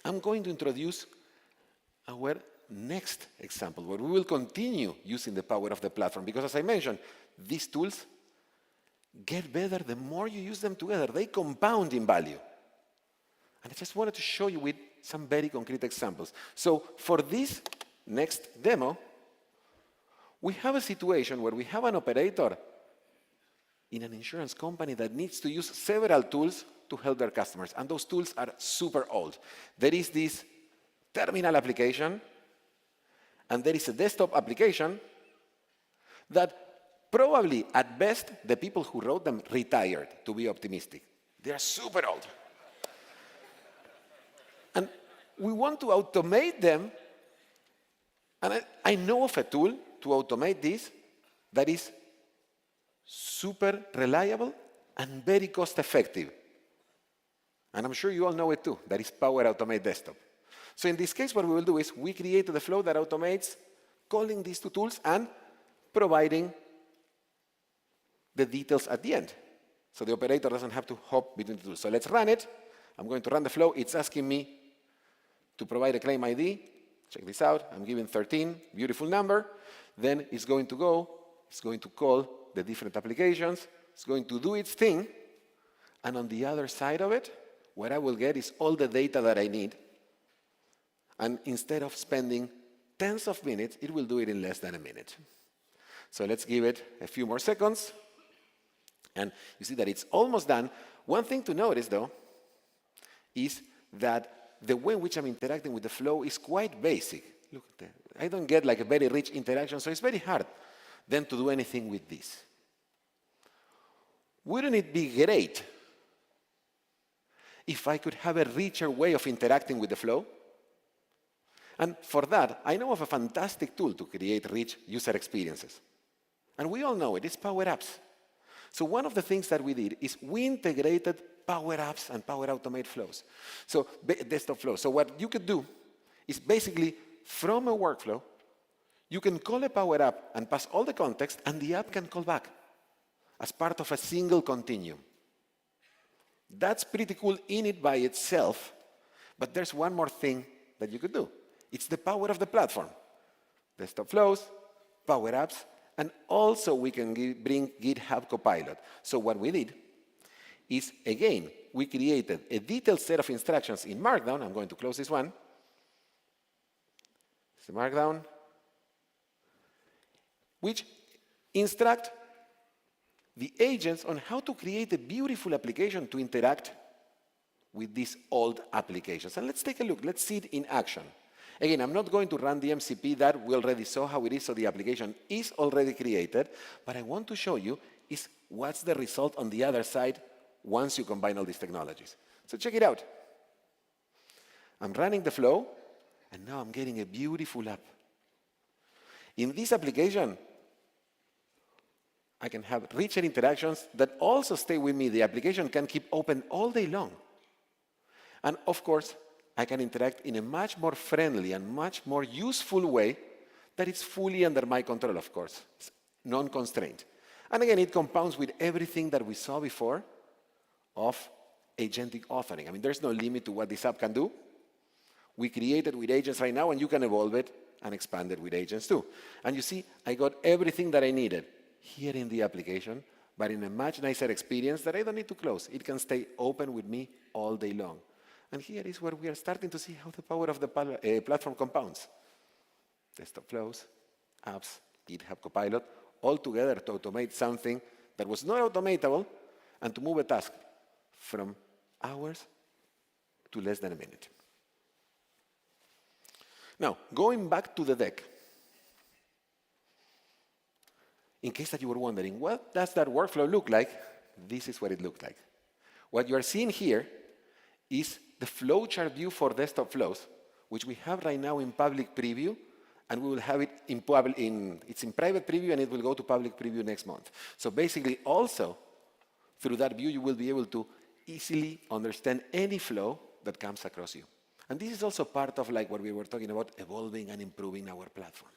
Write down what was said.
I'm going to introduce our next example, where we will continue using the power of the platform. Because as I mentioned, these tools get better the more you use them together. They compound in value. And I just wanted to show you with some very concrete examples. So for this next demo, we have a situation where we have an operator in an insurance company that needs to use several tools to help their customers. And those tools are super old. There is this terminal application, and there is a desktop application that probably, at best, the people who wrote them retired, to be optimistic. They are super old. And we want to automate them. And I know of a tool to automate this that is super reliable and very cost-effective. And I'm sure you all know it too. That is Power Automate Desktop. So in this case, what we will do is we created a flow that automates calling these two tools and providing the details at the end. So the operator doesn't have to hop between the tools. So let's run it. I'm going to run the flow. It's asking me to provide a claim ID. Check this out. I'm giving 13, beautiful number. Then it's going to go. It's going to call the different applications. It's going to do its thing. And on the other side of it, what I will get is all the data that I need. And instead of spending tens of minutes, it will do it in less than a minute. So let's give it a few more seconds. And you see that it's almost done. One thing to notice, though, is that the way in which I'm interacting with the flow is quite basic. Look at that. I don't get like a very rich interaction, so it's very hard then to do anything with this. Wouldn't it be great if I could have a richer way of interacting with the flow? And for that, I know of a fantastic tool to create rich user experiences. And we all know it. It's Power Apps. So one of the things that we did is we integrated Power Apps and Power Automate flows. So desktop flows. So what you could do is basically from a workflow, you can call a Power App and pass all the context, and the app can call back as part of a single continuum. That's pretty cool in it by itself, but there's one more thing that you could do. It's the power of the platform. Desktop flows, Power Apps, and also we can bring GitHub Copilot. So what we did is, again, we created a detailed set of instructions in Markdown. I'm going to close this one. It's the Markdown, which instruct the agents on how to create a beautiful application to interact with these old applications. And let's take a look. Let's see it in action. Again, I'm not going to run the MCP. That we already saw how it is, so the application is already created. But I want to show you is what's the result on the other side once you combine all these technologies. So check it out. I'm running the flow, and now I'm getting a beautiful app. In this application, I can have richer interactions that also stay with me. The application can keep open all day long. And of course, I can interact in a much more friendly and much more useful way that is fully under my control, of course. It's non-constrained. And again, it compounds with everything that we saw before of agentic authoring. I mean, there's no limit to what this app can do. We create it with agents right now, and you can evolve it and expand it with agents too. And you see, I got everything that I needed here in the application, but in a much nicer experience that I don't need to close. It can stay open with me all day long. And here is where we are starting to see how the power of the platform compounds. Desktop flows, apps, GitHub Copilot, all together to automate something that was not automatable and to move a task from hours to less than a minute. Now, going back to the deck, in case that you were wondering, what does that workflow look like? This is what it looked like. What you are seeing here is the flowchart view for desktop flows, which we have right now in public preview, and we will have it it's in private preview, and it will go to public preview next month. So basically, also, through that view, you will be able to easily understand any flow that comes across you. And this is also part of like what we were talking about, evolving and improving our platform.